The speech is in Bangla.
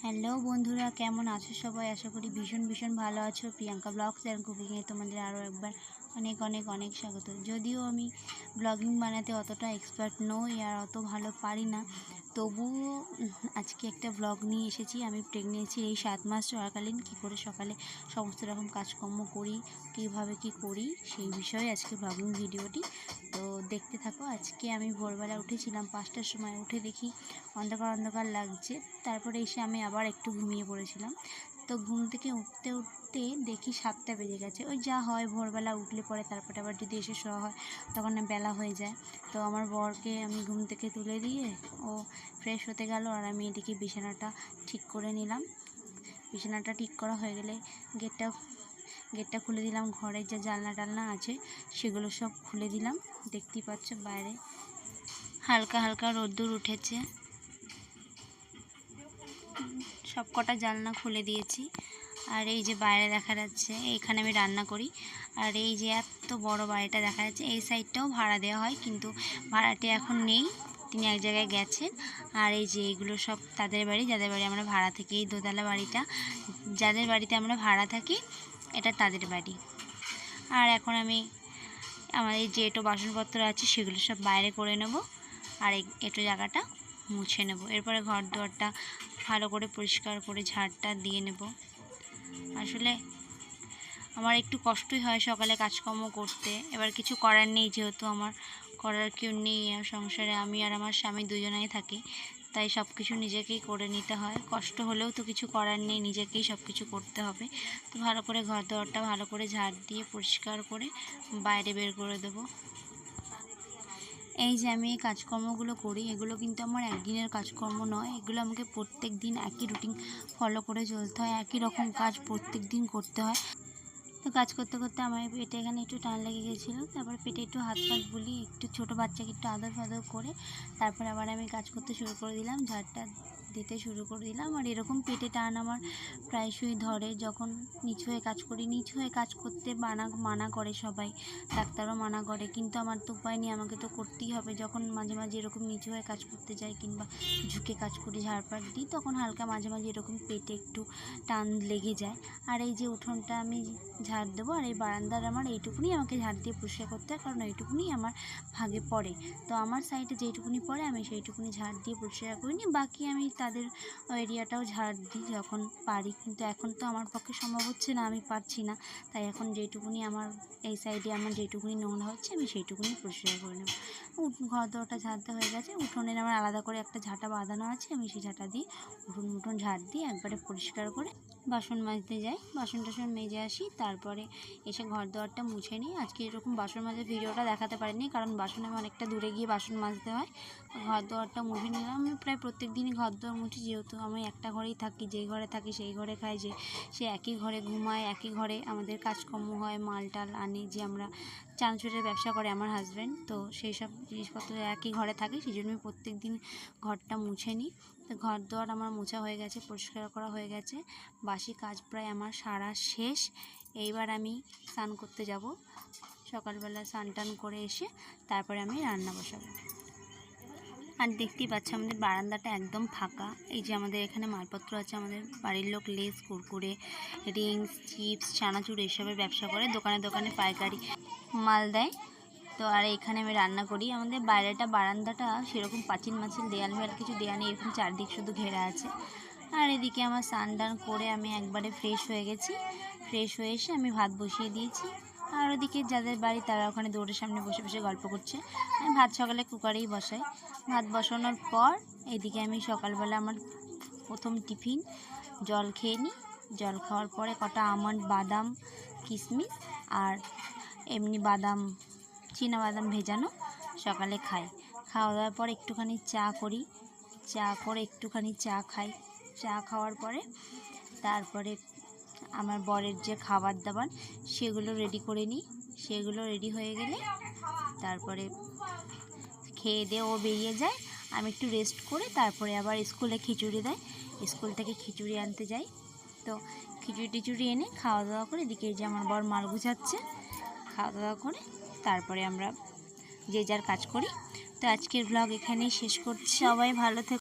হ্যালো বন্ধুরা, কেমন আছো সবাই? আশা করি ভীষণ ভালো আছো। প্রিয়াঙ্কা ব্লগস অ্যান্ড কুকিংয়ে তোমাদের আরও একবার অনেক স্বাগত। যদিও আমি ব্লগিং বানাতে অতটা এক্সপার্ট নই আর অত ভালো পারি না, তবুও আজকে একটা ব্লগ নিয়ে এসেছি। আমি প্রেগনেন্সির এই 7 মাস চলাকালীন কী করে সকালে সমস্ত রকম কাজকর্ম করি, কীভাবে কী করি, সেই বিষয়ে আজকে ব্লগিং ভিডিওটি। তো দেখতে থাকো। আজকে আমি ভোরবেলা উঠেছিলাম 5টার সময়। উঠে দেখি অন্ধকার লাগছে। তারপরে এসে আমি আবার একটু ঘুমিয়ে পড়েছিলাম। তো ঘুম থেকে উঠতে দেখি 7টা বেজে গেছে। ওই যা হয় ভোরবেলা উঠলে পরে তারপরে আবার যদি এসে শোয়া হয় তখন বেলা হয়ে যায়। তো আমার বরকে আমি ঘুম থেকে তুলে দিয়ে ও ফ্রেশ হতে গেল আর আমি এদিকে বিছানাটা ঠিক করে নিলাম। বিছানাটা ঠিক করা হয়ে গেলে গেটটা খুলে দিলাম। ঘরের যে জানলা টালনা আছে সেগুলো সব খুলে দিলাম। দেখতেই পাচ্ছ বাইরে হালকা রোদ্দুর উঠেছে। সব কটা জানলা খুলে দিয়েছি। আর এই যে বাইরে দেখা যাচ্ছে, এইখানে আমি রান্না করি। আর এই যে এত বড় বাড়িটা দেখা যাচ্ছে, এই সাইডটাও ভাড়া দেওয়া হয়, কিন্তু ভাড়াটে এখন নেই, তিনি এক জায়গায় গেছেন। আর এই যে এগুলো সব তাদের বাড়ি, যাদের বাড়ি আমরা ভাড়া থাকি। এই দোতলা বাড়িটা যাদের বাড়িতে আমরা ভাড়া থাকি, এটা তাদের বাড়ি। আর এখন আমি আমার এই যে এঁটো বাসনপত্র আছে সেগুলো সব বাইরে করে নেব আর এঁটো জায়গাটা মুছে নেব। এরপরে ঘর দুয়ারটা ভালো করে পরিষ্কার করে ঝাড়টা দিয়ে নেব। আসলে আমার একটু কষ্টই হয় সকালে কাজকর্ম করতে। এবার কিছু করার নেই, যেহেতু আমার করার কেউ নেই সংসারে, আমি আর আমার স্বামী দুজনেই থাকি, তাই সব কিছু নিজেকেই করে নিতে হয়। কষ্ট হলেও তো কিছু করার নেই, নিজেকেই সব কিছু করতে হবে। তো ভালো করে ঘর দুয়ারটা ভালো করে ঝাড় দিয়ে পরিষ্কার করে বাইরে বের করে দেবো। এই যে আমি এই কাজকর্মগুলো করি, এগুলো কিন্তু আমার একদিনের কাজকর্ম নয়। এগুলো আমাকে প্রত্যেক দিন একই রুটিন ফলো করে চলতে হয়, একই রকম কাজ প্রত্যেক দিন করতে হয়। তো কাজ করতে করতে আমার পেটে এখানে একটু টান লেগে গেছিলো। তারপরে পেটে একটু হাত পাত বুলিয়ে একটু ছোটো বাচ্চাকে একটু আদর ফাদর করে তারপরে আবার আমি কাজ করতে শুরু করে দিলাম, ঝাড়টা দিতে শুরু করে দিলাম। আর এরকম পেটে টান আমার প্রায়শই ধরে যখন নিচু হয়ে কাজ করি। নিচু হয়ে কাজ করতে মানা করে সবাই, ডাক্তারও মানা করে, কিন্তু আমার তো উপায় নেই, আমাকে তো করতেই হবে। যখন মাঝে এরকম নিচু হয়ে কাজ করতে যাই কিংবা ঝুঁকে কাজ করি, ঝাড়পাট দিই, তখন হালকা মাঝে এরকম পেটে একটু টান লেগে যায়। আর এই যে উঠোনটা আমি ঝাড় দেবো, আর এই বারান্দার আমার এইটুকুনি আমাকে ঝাড় দিয়ে পরিষ্কার করতে হয়, কারণ এইটুকুনি আমার ভাগে পড়ে। তো আমার সাইডে যেইটুকুনি পড়ে আমি সেইটুকুনি ঝাড় দিয়ে পরিষ্কার করি নি, বাকি আমি তাদের এরিয়াটাও ঝাড় দিই যখন পারি। কিন্তু এখন তো আমার পক্ষে সম্ভব হচ্ছে না, আমি পারছি না। তাই এখন যেইটুকুনি আমার এই সাইডে আমার যেইটুকুনি নোংরা হচ্ছে আমি সেইটুকুনি পরিষ্কার করে নেব। ঘর দোরটা ঝাড়তে হয়ে গেছে। উঠোনের আমার আলাদা করে একটা ঝাঁটা বাঁধানো আছে, আমি সেই ঝাঁটা দিয়ে উঠোন ঝাড় দিয়ে একবারে পরিষ্কার করে বাসন মাজতে যাই। বাসন টাসন মেজে আসি, তারপরে এসে ঘর দুয়ারটা মুছে নিই। আজকে এরকম বাসন মাজার ভিডিওটা দেখাতে পারিনি, কারণ বাসন আমি অনেকটা দূরে গিয়ে বাসন মাজতে হয়। ঘর দুয়ারটা মুছে নিলাম। আমি প্রায় প্রত্যেক দিনই ঘর দুয়ার মুছি, যেহেতু আমি একটা ঘরেই থাকি, যেই ঘরে থাকি সেই ঘরে খাই, যে সে একই ঘরে ঘুমায়, একই ঘরে আমাদের কাজকর্ম হয়, মাল টাল আনে, যে আমরা চানাচুরের ব্যবসা করে আমার হাজব্যান্ড, তো সেই সব জিনিসপত্র একই ঘরে থাকে, সেই জন্য আমি প্রত্যেক দিন ঘরটা মুছে নিই। তো ঘর দুয়ার আমার মোছা হয়ে গেছে, পরিষ্কার করা হয়ে গেছে, বাসি কাজ প্রায় আমার সারা শেষ। এইবার আমি স্নান করতে যাব। সকালবেলা স্নান টান করে এসে তারপরে আমি রান্না বসাবো। আর দেখতেই পাচ্ছ আমাদের বারান্দাটা একদম ফাঁকা। এই যে আমাদের এখানে মালপত্র আছে, আমাদের বাড়ির লোক লেস, কুরকুরে, রিংস, চিপস, চানাচুর এসবের ব্যবসা করে, দোকানে পাইকারি মাল দেয়। তো আর এখানে আমি রান্না করি। আমাদের বাইরেটা বারান্দাটা সেরকম পাঁচিল দেয়াল মেয়াল কিছু দেওয়া নেই, এরকম চারদিক শুধু ঘেরা আছে। আর এদিকে আমার স্নান টান করে আমি একবারে ফ্রেশ হয়ে গেছি। ফ্রেশ হয়ে এসে আমি ভাত বসিয়ে দিয়েছি। আর ওদিকে যাদের বাড়ি তারা ওখানে দৌড়ের সামনে বসে গল্প করছে। আমি ভাত সকালে কুকারেই বসাই। ভাত বসানোর পর এদিকে আমি সকালবেলা আমার প্রথম টিফিন জল খেয়ে নিই। জল খাওয়ার পরে কটা আমন্ড, বাদাম, কিশমিশ আর এমনি বাদাম, চীনা বাদাম ভেজানো সকালে খাই। খাওয়া দাওয়ার পর একটুখানি চা করি, চা করে একটুখানি চা খাই। চা খাওয়ার পরে তারপরে আমার বরের যে খাবার দাবার সেগুলো রেডি করে নিই। সেগুলো রেডি হয়ে গেলে তারপরে খেয়ে দিয়ে ও বেরিয়ে যায়, আমি একটু রেস্ট করে তারপরে আবার স্কুলে খিচুড়ি দেয়, স্কুল থেকে খিচুড়ি আনতে যাই। তো খিচুড়ি টিচুড়ি এনে খাওয়া দাওয়া করে এদিকে যে আমার বর মাল গুছাচ্ছে, খাওয়া দাওয়া করে তারপরে আমরা যে যার কাজ করি। তো আজকের ব্লগ এখানেই শেষ করছি। সবাই ভালো থেকো।